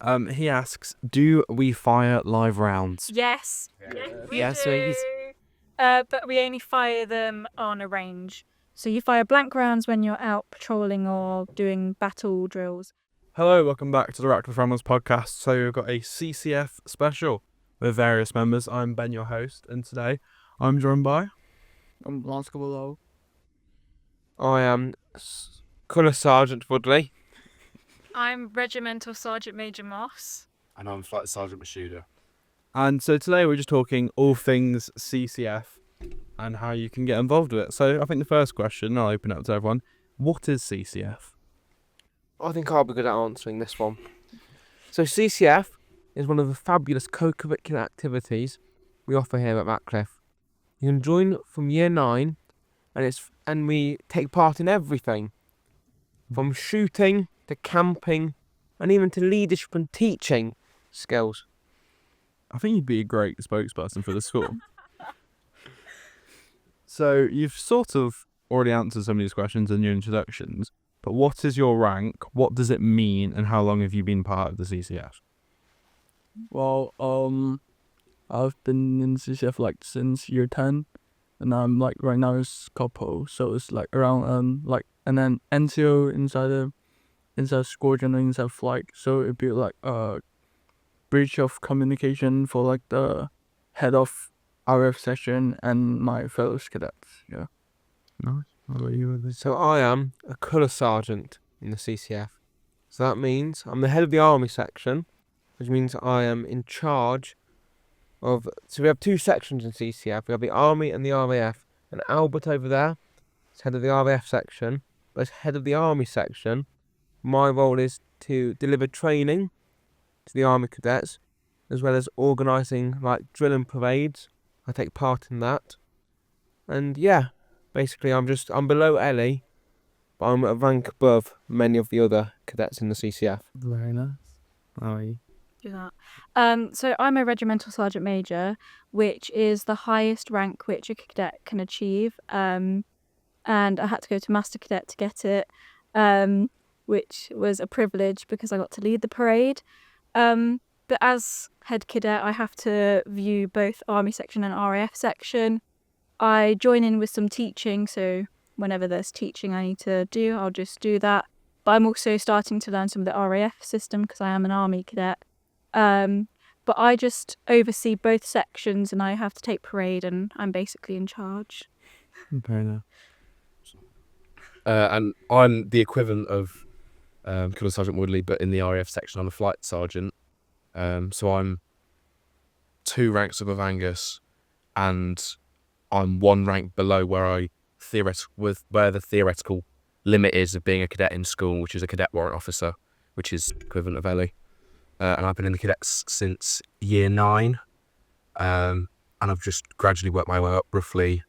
Alex. He asks, do we fire live rounds? Yes. We do. But we only fire them on a range. So you fire blank rounds when you're out patrolling or doing battle drills. Hello, welcome back to the Ratcliffe Rambles Podcast. So we've got a CCF special with various members. I'm Ben, your host, and today I'm joined by... I'm Lance Below. I am Colour Sergeant Woodley. I'm Regimental Sergeant Major Moss. And I'm Flight Sergeant Mashuda. And so today we're just talking all things CCF and how you can get involved with it. So I think the first question, I'll open up to everyone. What is CCF? I think I'll be good at answering this one. So CCF is one of the fabulous co-curricular activities we offer here at Ratcliffe. You can join from year 9 and we take part in everything. From shooting to camping and even to leadership and teaching skills. I think you'd be a great spokesperson for the school. So you've sort of already answered some of these questions in your introductions, but what is your rank? What does it mean? And how long have you been part of the CCF? Well, I've been in CCF since year 10, and I'm right now is couple, so it's around and then NCO inside squadron and inside flight, so it'd be a breach of communication for the head of RF section and my fellow cadets. Yeah. Nice. What about you? So I am a Colour Sergeant in the CCF. So that means I'm the head of the Army section, which means I am in charge of... So we have 2 sections in CCF. We have the Army and the RAF. And Albert over there is head of the RAF section. But as head of the Army section, my role is to deliver training to the Army cadets, as well as organising drill and parades. I take part in that. And yeah, basically I'm below Ellie, but I'm a rank above many of the other cadets in the CCF. Very nice. How are you? Do that. So I'm a Regimental Sergeant Major, which is the highest rank which a cadet can achieve. And I had to go to Master Cadet to get it, which was a privilege because I got to lead the parade. But as head cadet, I have to view both Army section and RAF section. I join in with some teaching, so whenever there's teaching I need to do, I'll just do that. But I'm also starting to learn some of the RAF system because I am an Army cadet. But I just oversee both sections and I have to take parade and I'm basically in charge. Fair enough. And I'm the equivalent of Colour Sergeant Woodley, but in the RAF section, I'm a Flight Sergeant. So I'm 2 ranks above Angus, and I'm 1 rank below where the theoretical limit is of being a cadet in school, which is a cadet warrant officer, which is equivalent of Ellie. And I've been in the cadets since year 9, and I've just gradually worked my way up, roughly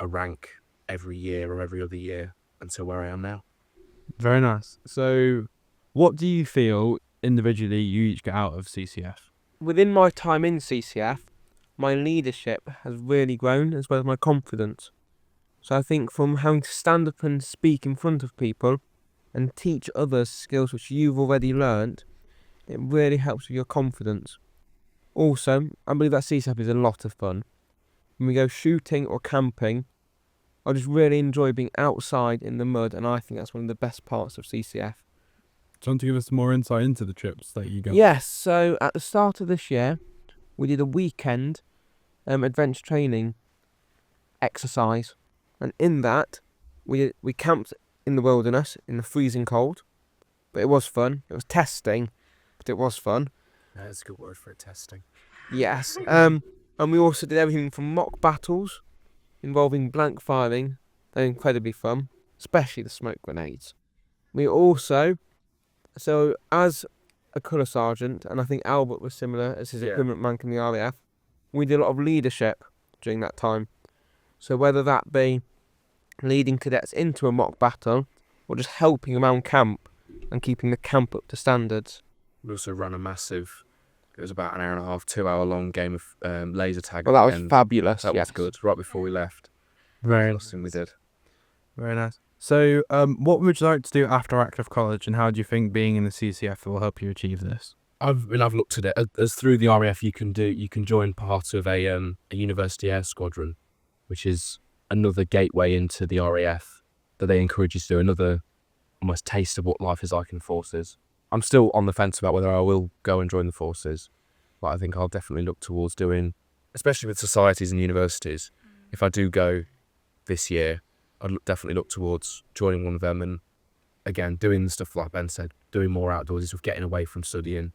a rank every year or every other year until where I am now. Very nice. So what do you feel individually you each get out of CCF? Within my time in CCF, my leadership has really grown, as well as my confidence. So I think from having to stand up and speak in front of people and teach others skills which you've already learnt, it really helps with your confidence. Also, I believe that CCF is a lot of fun. When we go shooting or camping, I just really enjoy being outside in the mud, and I think that's one of the best parts of CCF. Do you want to give us more insight into the trips that you go? Yes, so at the start of this year, we did a weekend adventure training exercise. And in that, we camped in the wilderness in the freezing cold. But it was fun. It was testing, but it was fun. That's a good word for it, testing. Yes. And we also did everything from mock battles involving blank firing. They're incredibly fun, especially the smoke grenades. We also... So, as a Colour Sergeant, and I think Albert was similar as his equivalent rank in the RAF, we did a lot of leadership during that time. So whether that be leading cadets into a mock battle, or just helping around camp and keeping the camp up to standards. We also ran a massive, it was about an hour and a half, 2 hour long game of laser tag. Well, that was fabulous. That was good, right before we left. Very Last thing we did. Very nice. So, what would you like to do after Ratcliffe College, and how do you think being in the CCF will help you achieve this? I've looked at it as through the RAF you can join part of a university air squadron, which is another gateway into the RAF that they encourage you to do, another almost taste of what life is like in forces. I'm still on the fence about whether I will go and join the forces, but I think I'll definitely look towards doing, especially with societies and universities, if I do go this year, I'd definitely look towards joining one of them and, again, doing stuff like Ben said, doing more outdoors, stuff, getting away from studying,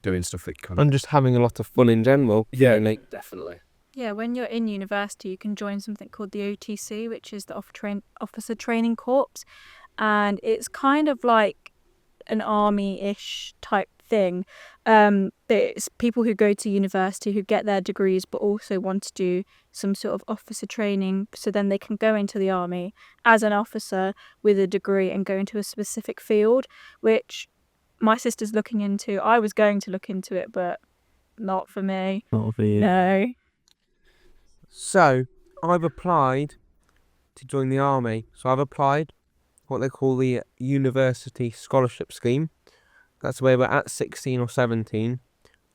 doing stuff that kind of... And just having a lot of fun in general. Yeah, really. definitely. Yeah, when you're in university, you can join something called the OTC, which is the Officer Training Corps, and it's kind of like an army-ish type thing. It's people who go to university who get their degrees but also want to do some sort of officer training, so then they can go into the army as an officer with a degree and go into a specific field, which my sister's looking into. I was going to look into it, but not for me. Not for you. No. So, I've applied to join the army. So I've applied what they call the University Scholarship Scheme. That's where we're at 16 or 17.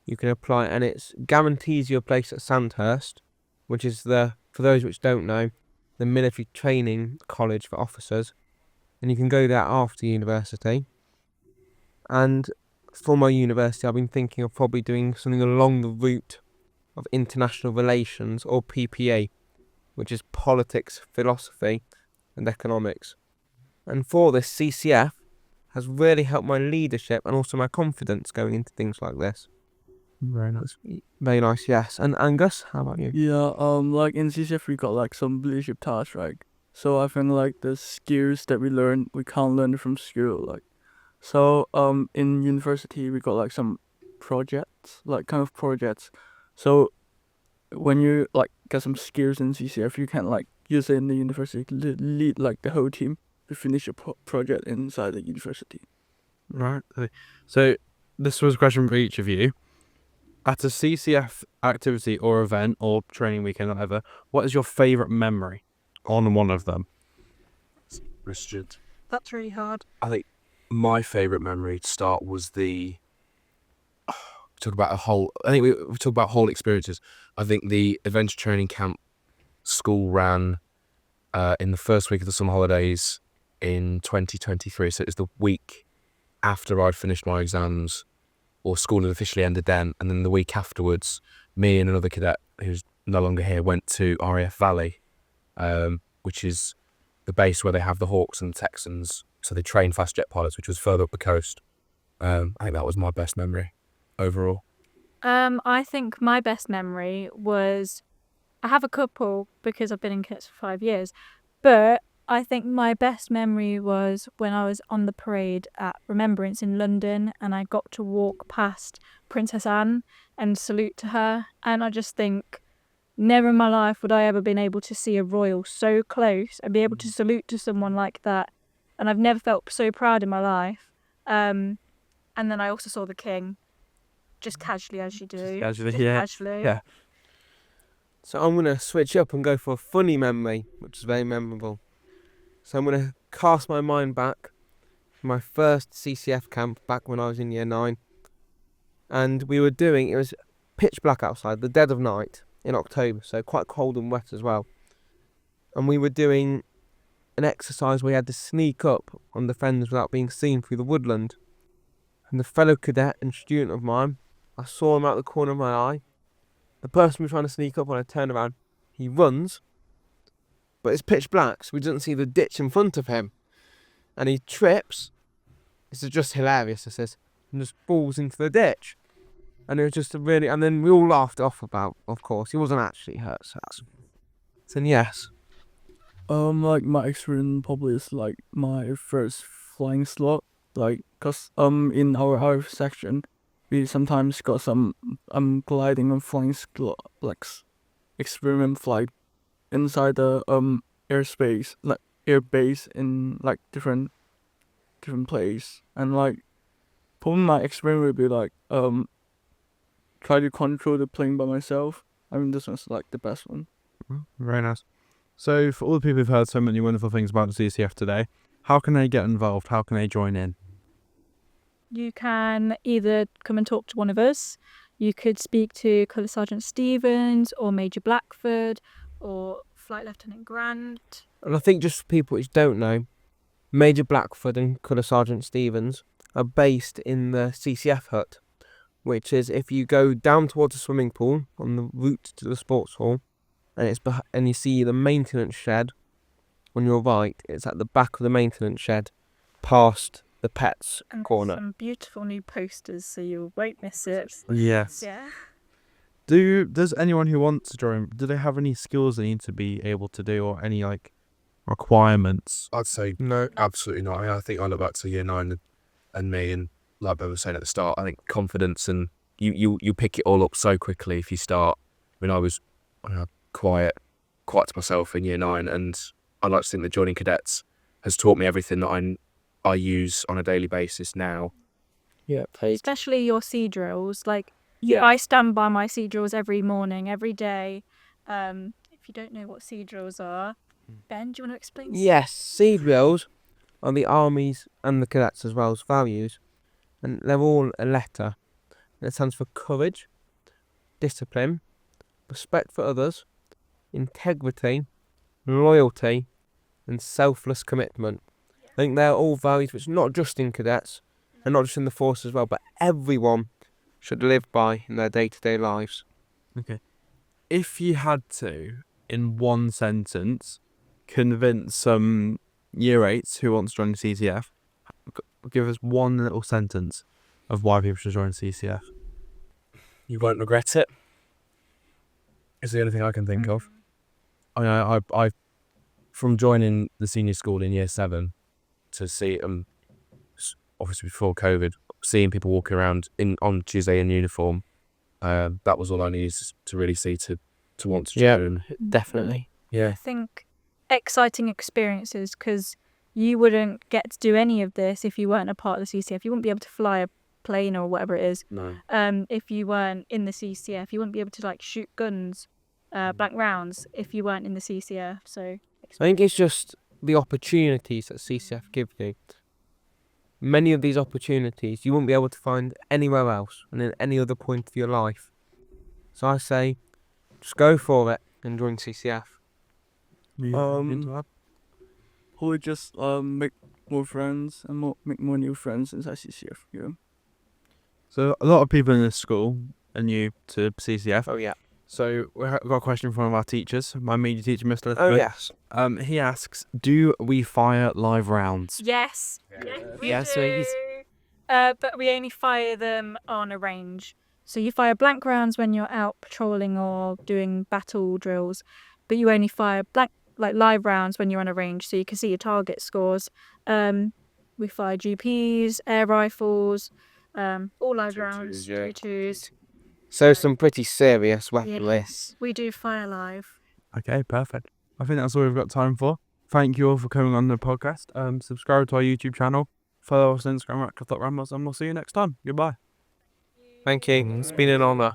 You can apply, and it guarantees you a place at Sandhurst, which is for those which don't know, the military training college for officers. And you can go there after university. And for my university, I've been thinking of probably doing something along the route of international relations, or PPA, which is politics, philosophy and economics. And for this, CCF has really helped my leadership and also my confidence going into things like this. Very nice. Very nice, yes. And Angus, how about you? Yeah, like in CCF we got like some leadership tasks, right? So I think like the skills that we learn, we can't learn from school, like. So in university we got like some projects, like kind of projects. So when you like get some skills in CCF, you can like use it in the university, lead like the whole team to finish a project inside the university. Right. So this was a question for each of you. At a CCF activity or event or training weekend or whatever, what is your favourite memory on one of them? Richard. That's really hard. I think my favourite memory to start was we talk about whole experiences. I think the adventure training camp school ran in the first week of the summer holidays in 2023. So it was the week after I'd finished my exams, or school had officially ended then. And then the week afterwards, me and another cadet who's no longer here went to RAF Valley, which is the base where they have the Hawks and the Texans. So they train fast jet pilots, which was further up the coast. I think that was my best memory overall. I think my best memory was, I have a couple because I've been in cadets for 5 years, but I think my best memory was when I was on the parade at Remembrance in London and I got to walk past Princess Anne and salute to her, and I just think never in my life would I ever been able to see a royal so close and be able to salute to someone like that, and I've never felt so proud in my life. And then I also saw the King, just casually as you do. Casually, Just yeah. Casually. Yeah. So I'm going to switch up and go for a funny memory, which is very memorable. So I'm going to cast my mind back to my first CCF camp back when I was in year 9. And it was pitch black outside, the dead of night in October, so quite cold and wet as well. And we were doing an exercise where we had to sneak up on defenders without being seen through the woodland. And the fellow cadet and student of mine, I saw him out the corner of my eye. The person was trying to sneak up, when I turned around, he runs, but it's pitch black, so we didn't see the ditch in front of him. And he trips. This is just hilarious, I says, and just falls into the ditch. And it was just and then we all laughed off about, of course, he wasn't actually hurt, so yes. Like my experience probably is like my first flying slot, like, cause in our RF section, we sometimes got some gliding and flying like experiment flight inside the airspace, like air base in like different place, and like probably my experiment would be like try to control the plane by myself. I mean, this one's like the best one. Very nice. So, for all the people who've heard so many wonderful things about the CCF today, how can they get involved? How can they join in? You can either come and talk to one of us. You could speak to Colour Sergeant Stevens or Major Blackford or Flight Lieutenant Grant. And I think just for people which don't know, Major Blackford and Colour Sergeant Stevens are based in the CCF hut, which is if you go down towards the swimming pool on the route to the sports hall, and you see the maintenance shed on your right, it's at the back of the maintenance shed, past the pets And corner. some beautiful new posters, so you won't miss it. Yes. Yeah. Does anyone who wants to join, do they have any skills they need to be able to do, or any requirements? I'd say No. absolutely not. I mean, I think I look back to year 9 and me, and like Ben was saying at the start, I think confidence and you pick it all up so quickly if you start. I mean, I was quiet to myself in year 9, and I like to think that joining cadets has taught me everything that I use on a daily basis now. Yeah, Especially your sea drills. I stand by my sea drills every morning, every day. If you don't know what sea drills are, Ben, do you want to explain? Yes, sea drills are the Army's and the cadets as well's values, and they're all a letter. It stands for courage, discipline, respect for others, integrity, loyalty, and selfless commitment. I think they're all values which not just in cadets and not just in the force as well, but everyone should live by in their day-to-day lives. If you had to, in one sentence, convince some year 8s who want to join the CCF, give us one little sentence of why people should join CCF. You won't regret it. Is the only thing I can think of. I mean, I from joining the senior school in year 7 to see obviously before COVID, seeing people walking around on Tuesday in uniform, that was all I needed to really see to want to join. Definitely. I think exciting experiences, because you wouldn't get to do any of this if you weren't a part of the CCF. You wouldn't be able to fly a plane or whatever it is. No. If you weren't in the CCF, you wouldn't be able to shoot guns, blank rounds, if you weren't in the CCF. So I think it's just the opportunities that CCF give you. Many of these opportunities you wouldn't be able to find anywhere else and in any other point of your life. So I say, just go for it and join CCF. Or just make more friends and make more new friends inside CCF. Yeah. So a lot of people in this school are new to CCF. Oh yeah. So we've got a question from one of our teachers, my media teacher, Mr. Oh Lithgow. yes. He asks, do we fire live rounds? yes, we Yes, do. please. But we only fire them on a range. So you fire blank rounds when you're out patrolling or doing battle drills, but you only fire live rounds when you're on a range, so you can see your target scores. We fire GPs, air rifles, all live rounds, 2-2s. So some pretty serious weaponry. Yes, we do fire live. Okay, perfect. I think that's all we've got time for. Thank you all for coming on the podcast. Subscribe to our YouTube channel, follow us on Instagram, Ratcliffe Rambles, and we'll see you next time. Goodbye. Thank you. It's been an honour.